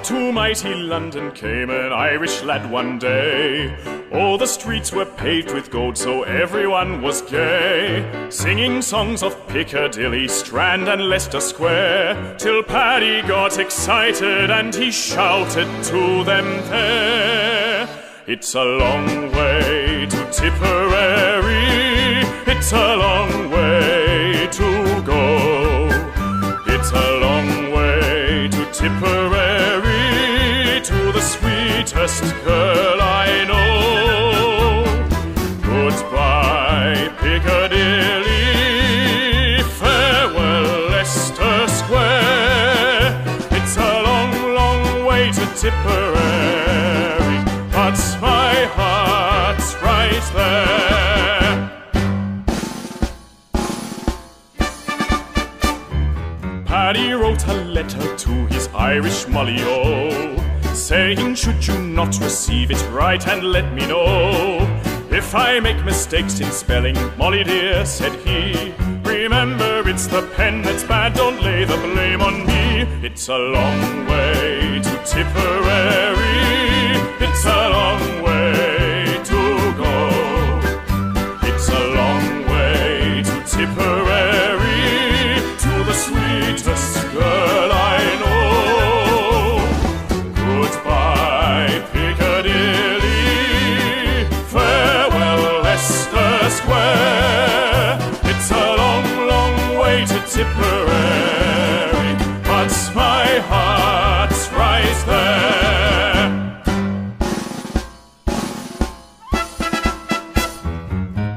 To mighty London came an Irish lad one day. All the streets were paved with gold, so everyone was gay, singing songs of Piccadilly, Strand and Leicester Square, till Paddy got excited and he shouted to them there, "It's a long way to Tipperary, it's a long way to go. It's a long way to Tipperary, to the sweetest girl I know. Goodbye, Piccadilly, farewell, Leicester Square. It's a long, long way to Tipperary, but my heart's right there." Paddy wrote a letter to his Irish Molly-O, saying, "Should you not receive it, write and let me know. If I make mistakes in spelling, Molly dear," said he, "remember it's the pen that's bad, don't lay the blame on me. It's a long way to Tipperary, it's a long way to go. It's a long way to Tipperary, to the sweetest girl I know. Goodbye, Piccadilly, farewell, Leicester Square. It's a long, long way to Tipperary, but my heart's right there."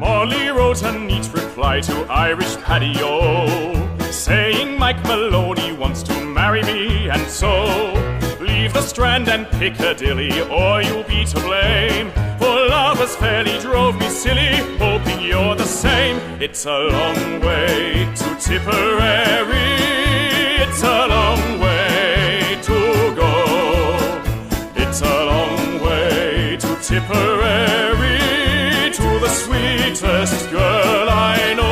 Molly wrote a neat reply to Irish Paddy-O, saying, "Mike Maloney wants to marry me, and so leave the Strand and Piccadilly, or you'll be to blame. For love has fairly drove me silly, hoping you're the same. It's a long way to Tipperary, it's a long way to go. It's a long way to Tipperary, to the sweetest girl I know.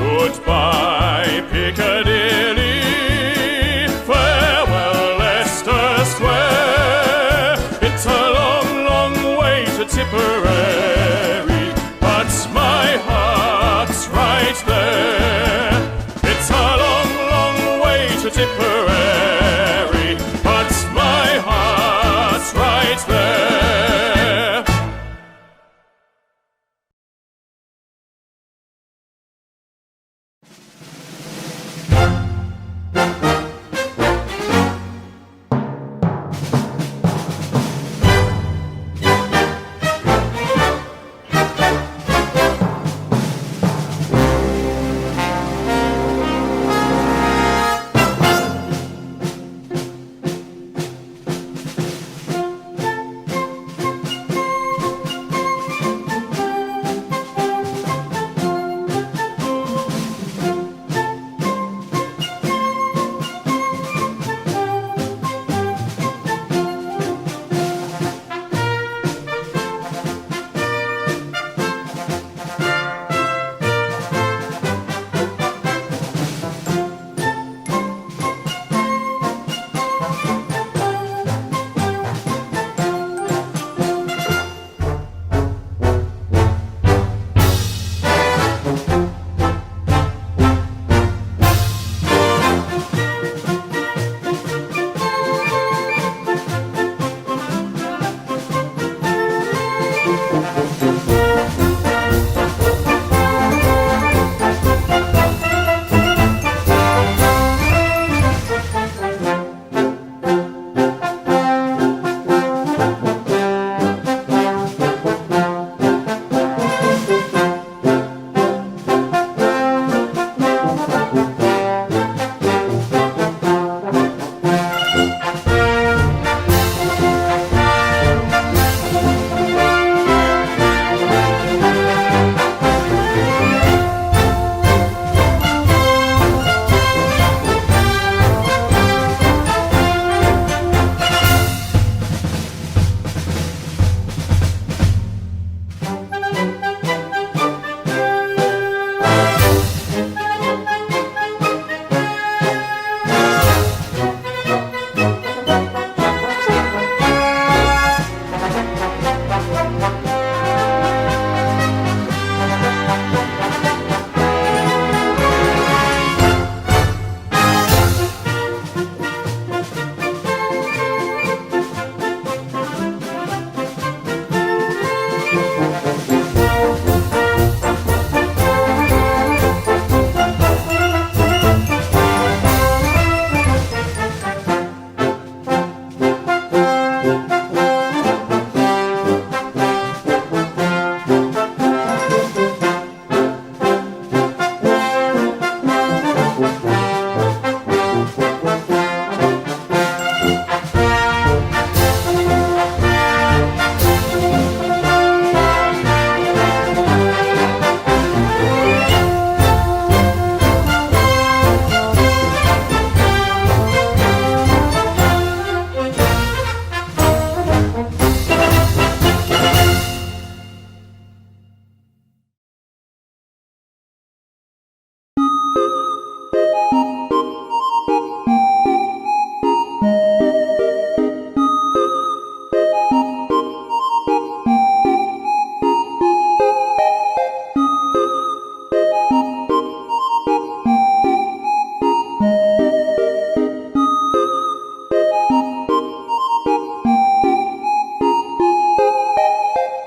Goodbye, Piccadilly, farewell, Leicester Square. It's a long, long way to Tipperary, but my heart's right there. It's a long, long way to Tipperary, but my heart's right there."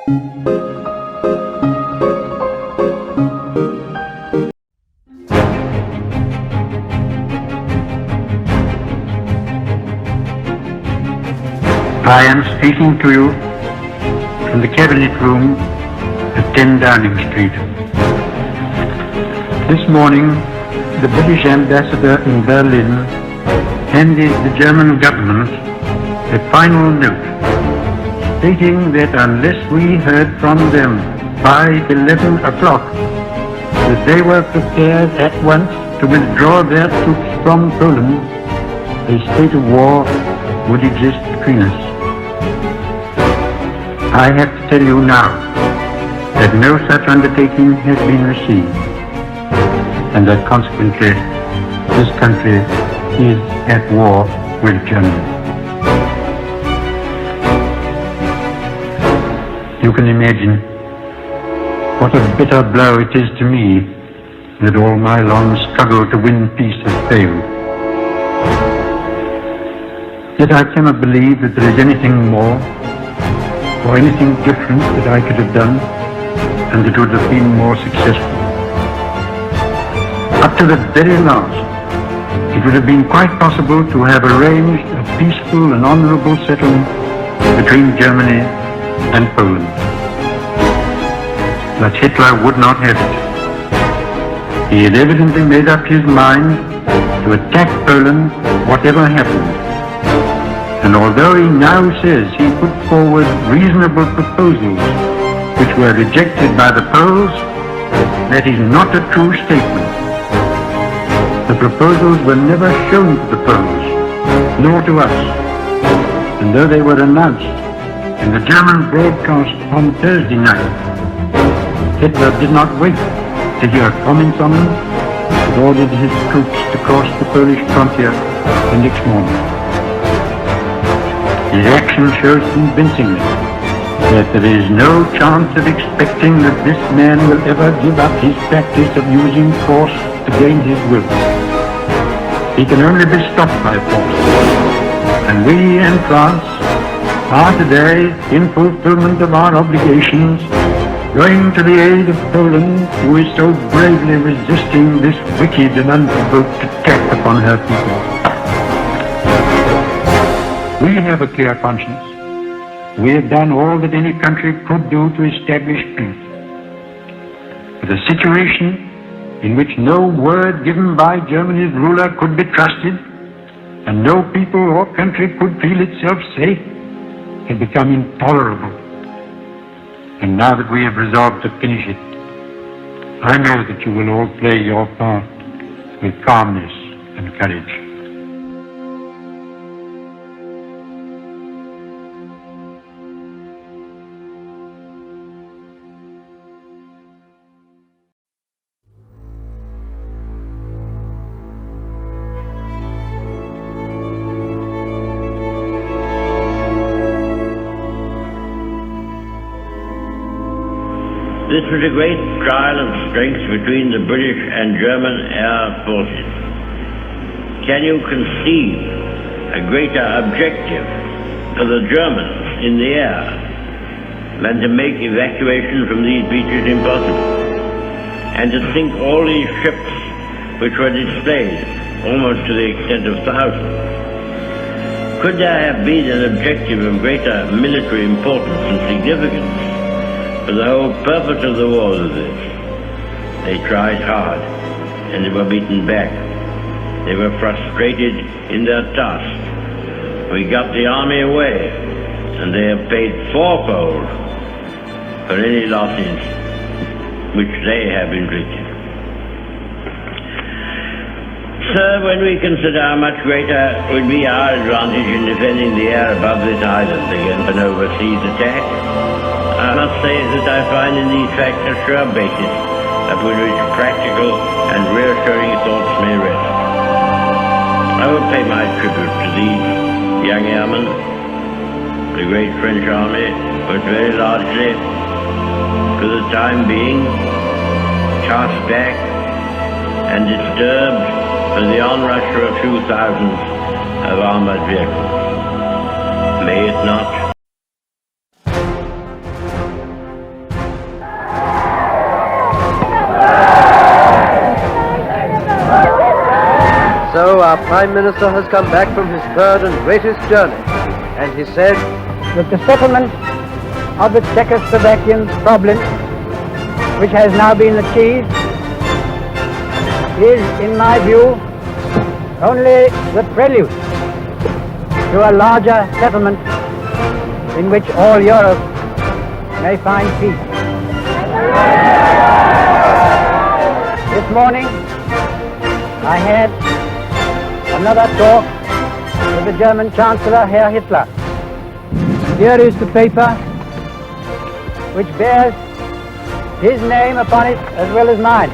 I am speaking to you from the Cabinet Room at 10 Downing Street. This morning, the British ambassador in Berlin handed the German government a final note stating that unless we heard from them by 11 o'clock, that they were prepared at once to withdraw their troops from Poland, a state of war would exist between us. I have to tell you now that no such undertaking has been received, and that consequently this country is at war with Germany. You can imagine what a bitter blow it is to me that all my long struggle to win peace has failed. Yet I cannot believe that there is anything more or anything different that I could have done and that would have been more successful. Up to the very last, it would have been quite possible to have arranged a peaceful and honorable settlement between Germany and Poland. But Hitler would not have it. He had evidently made up his mind to attack Poland whatever happened. And although he now says he put forward reasonable proposals which were rejected by the Poles, that is not a true statement. The proposals were never shown to the Poles, nor to us. And though they were announced in the German broadcast on Thursday night, Hitler did not wait to hear comments on them, but ordered his troops to cross the Polish frontier the next morning. His action shows convincingly that there is no chance of expecting that this man will ever give up his practice of using force to gain his will. He can only be stopped by force. And we in France are today, in fulfillment of our obligations, going to the aid of Poland, who is so bravely resisting this wicked and unprovoked attack upon her people. We have a clear conscience. We have done all that any country could do to establish peace. But a situation in which no word given by Germany's ruler could be trusted, and no people or country could feel itself safe, had become intolerable. And now that we have resolved to finish it, I know that you will all play your part with calmness and courage. This was a great trial of strength between the British and German air forces. Can you conceive a greater objective for the Germans in the air than to make evacuation from these beaches impossible? And to sink all these ships which were displayed almost to the extent of thousands. Could there have been an objective of greater military importance and significance? For the whole purpose of the war was this. They tried hard, and they were beaten back. They were frustrated in their task. We got the army away, and they have paid fourfold for any losses which they have inflicted. Sir, when we consider how much greater would be our advantage in defending the air above this island against an overseas attack, I must say that I find in these facts a sure basis upon which practical and reassuring thoughts may rest. I will pay my tribute to these young airmen. The great French army was very largely, for the time being, cast back and disturbed for the onrush of a few thousands of armored vehicles. May it not? our Prime Minister has come back from his third and greatest journey, and he said that the settlement of the Czechoslovakian problem, which has now been achieved, is, in my view, only the prelude to a larger settlement in which all Europe may find peace. This morning, I had another talk with the German Chancellor, Herr Hitler. Here is the paper which bears his name upon it as well as mine.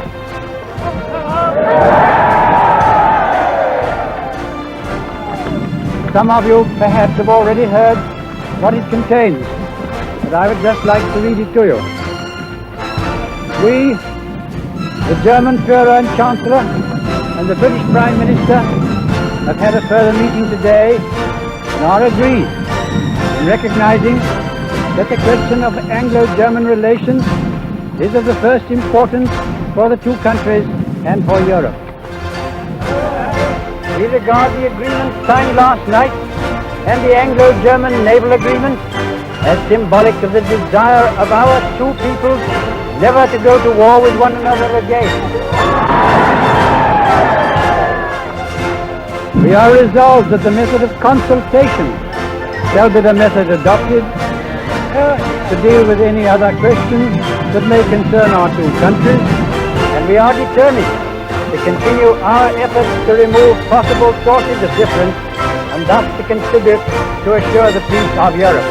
Some of you perhaps have already heard what it contains, but I would just like to read it to you. We, the German Führer and Chancellor, and the British Prime Minister have had a further meeting today and are agreed in recognizing that the question of Anglo-German relations is of the first importance for the two countries and for Europe. We regard the agreement signed last night and the Anglo-German naval agreement as symbolic of the desire of our two peoples never to go to war with one another again. We are resolved that the method of consultation shall be the method adopted to deal with any other questions that may concern our two countries, and we are determined to continue our efforts to remove possible sources of difference and thus to contribute to assure the peace of Europe.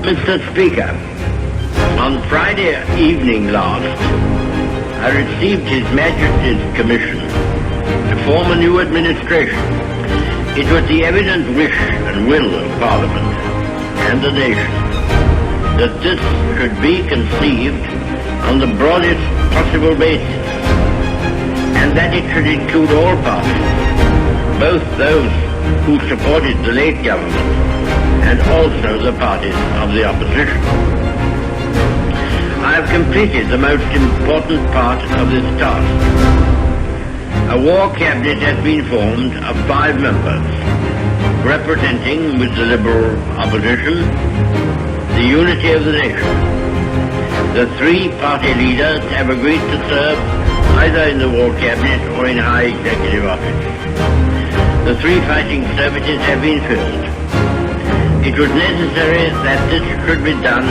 Mr. Speaker, on Friday evening last, I received His Majesty's commission to form a new administration. It was the evident wish and will of Parliament and the nation that this should be conceived on the broadest possible basis, and that it should include all parties, both those who supported the late government and also the parties of the opposition. I have completed the most important part of this task. A war cabinet has been formed of 5 members, representing, with the Liberal opposition, the unity of the nation. The 3 party leaders have agreed to serve either in the war cabinet or in high executive office. The 3 fighting services have been filled. It was necessary that this should be done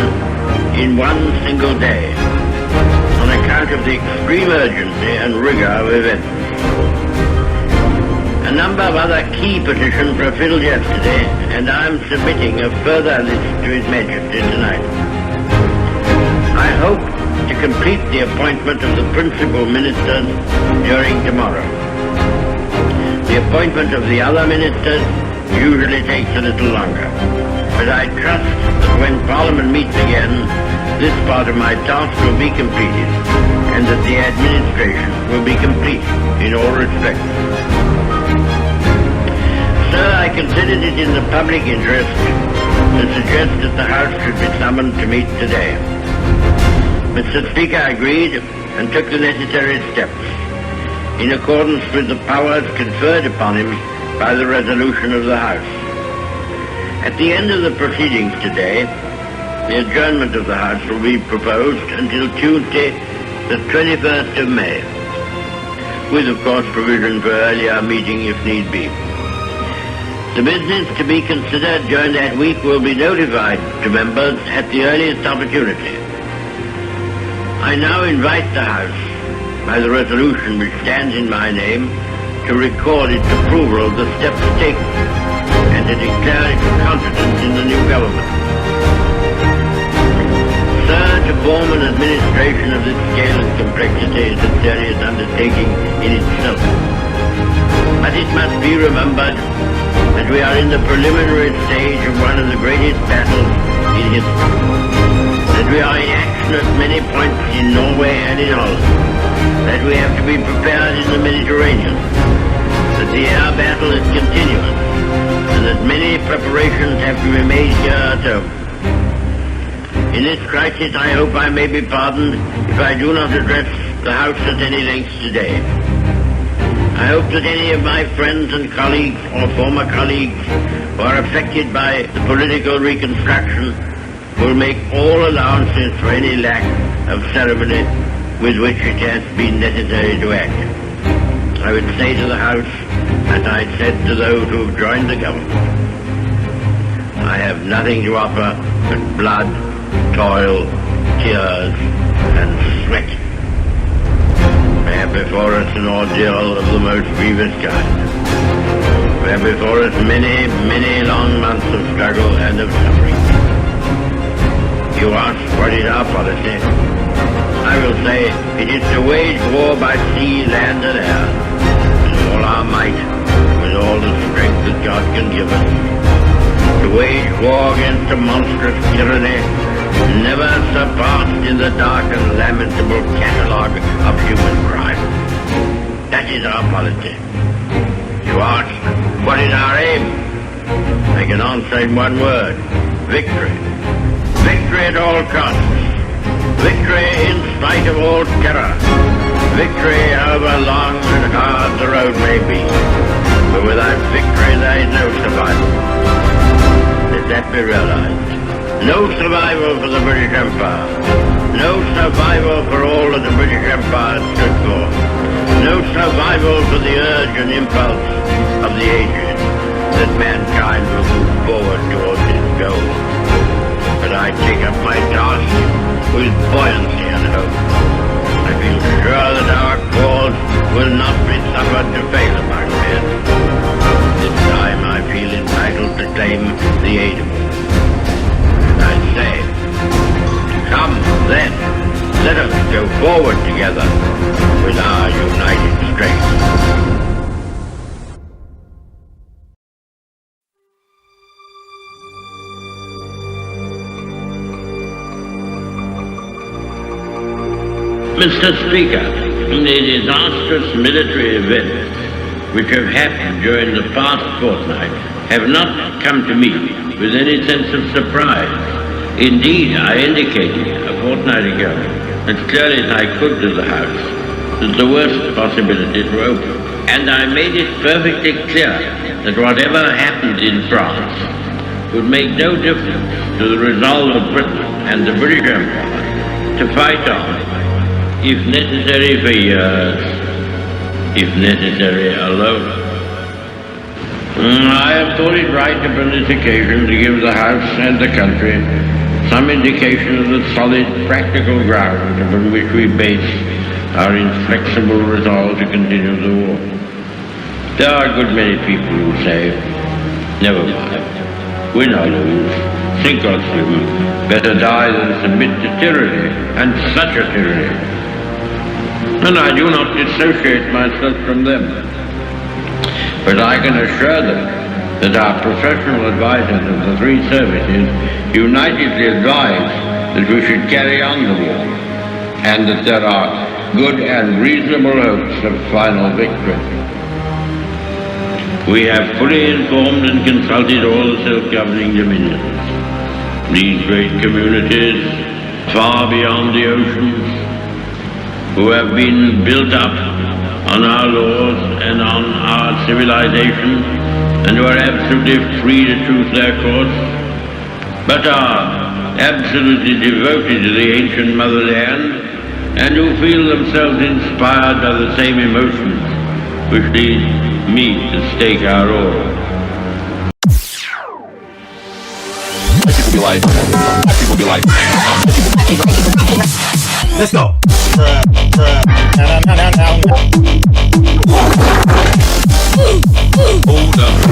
in one single day on account of the extreme urgency and rigor of events. A number of other key petitions were filled yesterday, and I am submitting a further list to His Majesty tonight. I hope to complete the appointment of the principal ministers during tomorrow. The appointment of the other ministers usually takes a little longer, but I trust that when Parliament meets again, this part of my task will be completed, and that the administration will be complete in all respects. Sir, I considered it in the public interest to suggest that the House should be summoned to meet today. Mr. Speaker agreed and took the necessary steps in accordance with the powers conferred upon him by the resolution of the House. At the end of the proceedings today, the adjournment of the House will be proposed until Tuesday, the 21st of May, with, of course, provision for earlier meeting if need be. The business to be considered during that week will be notified to members at the earliest opportunity. I now invite the House, by the resolution which stands in my name, to record its approval of the steps taken and to declare its confidence in the new government. Sir, to form an administration of this scale and complexity is a serious undertaking in itself. But it must be remembered that we are in the preliminary stage of one of the greatest battles in history, that we are in action at many points in Norway and in Holland, that we have to be prepared in the Mediterranean, that the air battle is continuous, and that many preparations have to be made here at home. In this crisis, I hope I may be pardoned if I do not address the House at any length today. I hope that any of my friends and colleagues or former colleagues who are affected by the political reconstruction will make all allowances for any lack of ceremony with which it has been necessary to act. I would say to the House, as I said to those who have joined the government, I have nothing to offer but blood, toil, tears, and sweat. We have before us an ordeal of the most grievous kind. We have before us many, many long months of struggle and of suffering. You ask what is our policy? I will say it is to wage war by sea, land, and air, with all our might, with all the strength that God can give us. To wage war against a monstrous tyranny never surpassed in the dark and lamentable catalogue of human crime. That is our policy. You ask, what is our aim? I can answer in one word: victory. Victory at all costs. Victory in spite of all terror. Victory however long and hard the road may be. But without victory there is no survival. Let that be realized. No survival for the British Empire. No survival for all that the British Empire stood for. No survival for the urge and impulse of the ages that mankind will move forward towards its goal. But I take up my task with buoyancy and hope. I feel sure that our cause will not be suffered to fail among men. This time I feel entitled to claim the aid of all. I say, come then, let us go forward together with our united strength. Mr. Speaker, the disastrous military events which have happened during the past fortnight have not come to me with any sense of surprise. Indeed, I indicated a fortnight ago, as clearly as I could to the House, that the worst possibilities were open. And I made it perfectly clear that whatever happened in France would make no difference to the resolve of Britain and the British Empire to fight on, if necessary for years, if necessary alone. I have thought it right upon this occasion to give the House and the country some indication of the solid, practical ground upon which we base our inflexible resolve to continue the war. There are a good many people who say, never mind, win or lose, sink or swim, better die than submit to tyranny, and such a tyranny. And I do not dissociate myself from them. But I can assure them that our professional advisors of the three services unitedly advise that we should carry on the war, and that there are good and reasonable hopes of final victory. We have fully informed and consulted all the self-governing dominions. These great communities, far beyond the oceans, who have been built up on our laws and on our civilization, and who are absolutely free to choose their course, but are absolutely devoted to the ancient motherland, and who feel themselves inspired by the same emotions which lead me to stake our all. People be like, let's go. Hold up.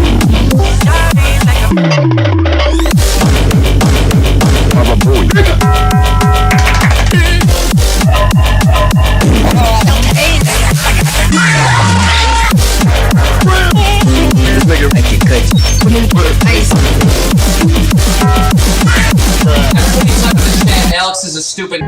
Alex is a stupid.